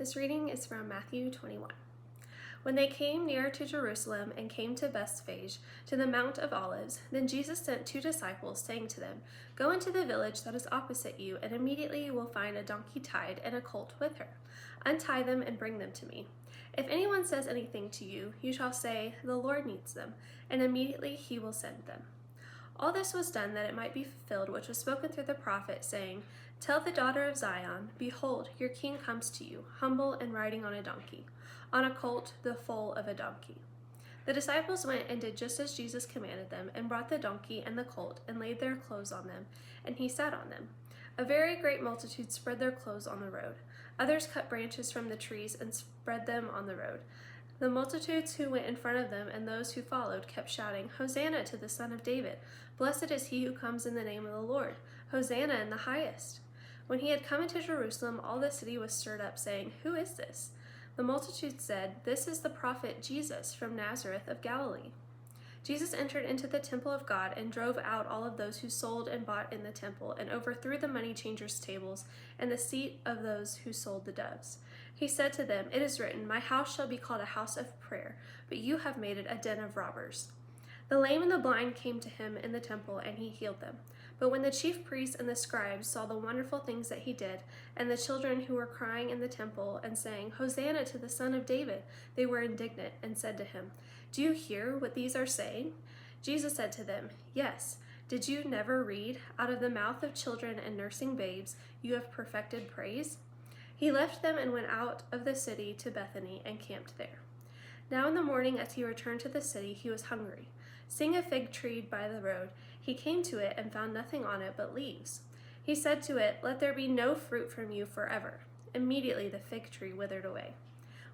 This reading is from Matthew 21. When they came near to Jerusalem and came to Bethphage, to the Mount of Olives, then Jesus sent 2 disciples, saying to them, "Go into the village that is opposite you, and immediately you will find a donkey tied and a colt with her. Untie them and bring them to me. If anyone says anything to you, you shall say, 'The Lord needs them,' and immediately he will send them." All this was done that it might be fulfilled which was spoken through the prophet, saying, "Tell the daughter of Zion, behold, your king comes to you, humble and riding on a donkey, on a colt, the foal of a donkey." The disciples went and did just as Jesus commanded them, and brought the donkey and the colt, and laid their clothes on them, and he sat on them. A very great multitude spread their clothes on the road. Others cut branches from the trees and spread them on the road. The multitudes who went in front of them and those who followed kept shouting, "Hosanna to the Son of David! Blessed is he who comes in the name of the Lord! Hosanna in the highest!" When he had come into Jerusalem, all the city was stirred up, saying, "Who is this?" The multitude said, "This is the prophet Jesus from Nazareth of Galilee." Jesus entered into the temple of God and drove out all of those who sold and bought in the temple, and overthrew the money changers' tables and the seat of those who sold the doves. He said to them, "It is written, 'My house shall be called a house of prayer,' but you have made it a den of robbers." The lame and the blind came to him in the temple, and he healed them. But when the chief priests and the scribes saw the wonderful things that he did, and the children who were crying in the temple and saying, "Hosanna to the Son of David," they were indignant and said to him, "Do you hear what these are saying?" Jesus said to them, "Yes. Did you never read, 'Out of the mouth of children and nursing babes you have perfected praise'?" He left them and went out of the city to Bethany and camped there. Now in the morning as he returned to the city, he was hungry. Seeing a fig tree by the road, he came to it and found nothing on it but leaves. He said to it, "Let there be no fruit from you forever." Immediately the fig tree withered away.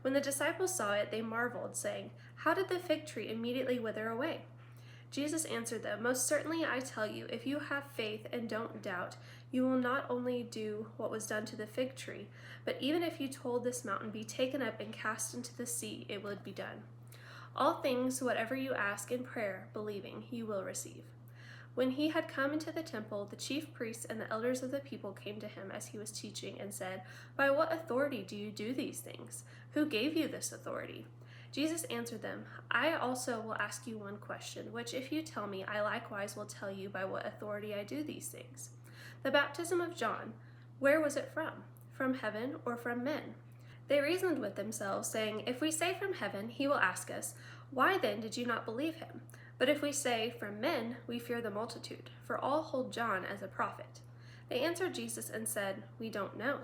When the disciples saw it, they marveled, saying, "How did the fig tree immediately wither away?" Jesus answered them, "Most certainly I tell you, if you have faith and don't doubt, you will not only do what was done to the fig tree, but even if you told this mountain, 'Be taken up and cast into the sea,' it would be done. All things, whatever you ask in prayer, believing, you will receive." When he had come into the temple, the chief priests and the elders of the people came to him as he was teaching and said, "By what authority do you do these things? Who gave you this authority?" Jesus answered them, "I also will ask you one question, which if you tell me, I likewise will tell you by what authority I do these things. The baptism of John, where was it from? From heaven or from men?" They reasoned with themselves, saying, "If we say from heaven, he will ask us, 'Why then did you not believe him?' But if we say from men, we fear the multitude, for all hold John as a prophet." They answered Jesus and said, "We don't know."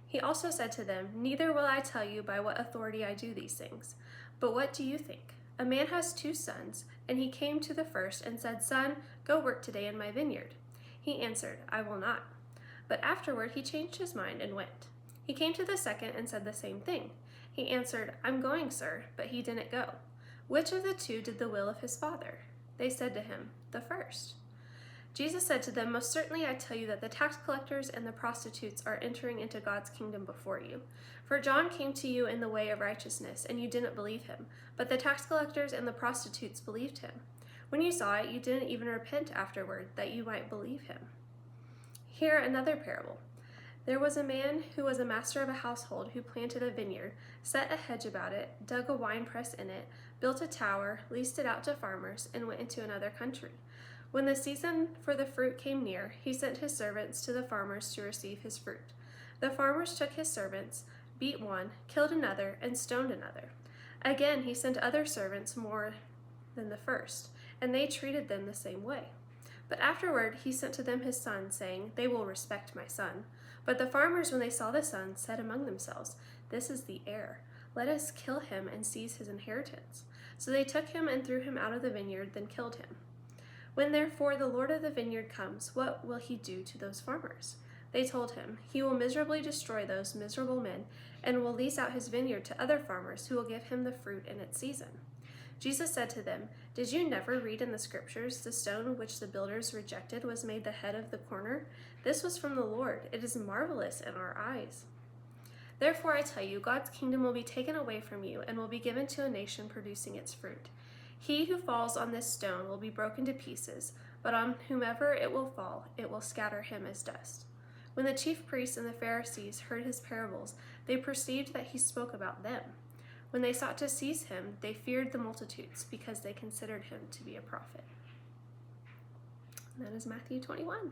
He also said to them, "Neither will I tell you by what authority I do these things. But what do you think? A man has 2 sons, and he came to the first and said, 'Son, go work today in my vineyard.' He answered, 'I will not.' But afterward he changed his mind and went. He came to the second and said the same thing. He answered, 'I'm going, sir,' but he didn't go. Which of the 2 did the will of his father?" They said to him, "The first." Jesus said to them, "Most certainly I tell you that the tax collectors and the prostitutes are entering into God's kingdom before you. For John came to you in the way of righteousness, and you didn't believe him, but the tax collectors and the prostitutes believed him. When you saw it, you didn't even repent afterward, that you might believe him." Hear another parable. There was a man who was a master of a household who planted a vineyard, set a hedge about it, dug a winepress in it, built a tower, leased it out to farmers, and went into another country. When the season for the fruit came near, he sent his servants to the farmers to receive his fruit. The farmers took his servants, beat one, killed another, and stoned another. Again he sent other servants more than the first, and they treated them the same way. But afterward he sent to them his son, saying, "They will respect my son." But the farmers, when they saw the son, said among themselves, "This is the heir. Let us kill him and seize his inheritance." So they took him and threw him out of the vineyard, then killed him. When therefore the Lord of the vineyard comes, what will he do to those farmers? They told him, "He will miserably destroy those miserable men, and will lease out his vineyard to other farmers who will give him the fruit in its season." Jesus said to them, "Did you never read in the scriptures, 'The stone which the builders rejected was made the head of the corner'? This was from the Lord. It is marvelous in our eyes." Therefore I tell you, God's kingdom will be taken away from you and will be given to a nation producing its fruit. He who falls on this stone will be broken to pieces, but on whomever it will fall, it will scatter him as dust. When the chief priests and the Pharisees heard his parables, they perceived that he spoke about them. When they sought to seize him, they feared the multitudes because they considered him to be a prophet. And that is Matthew 21.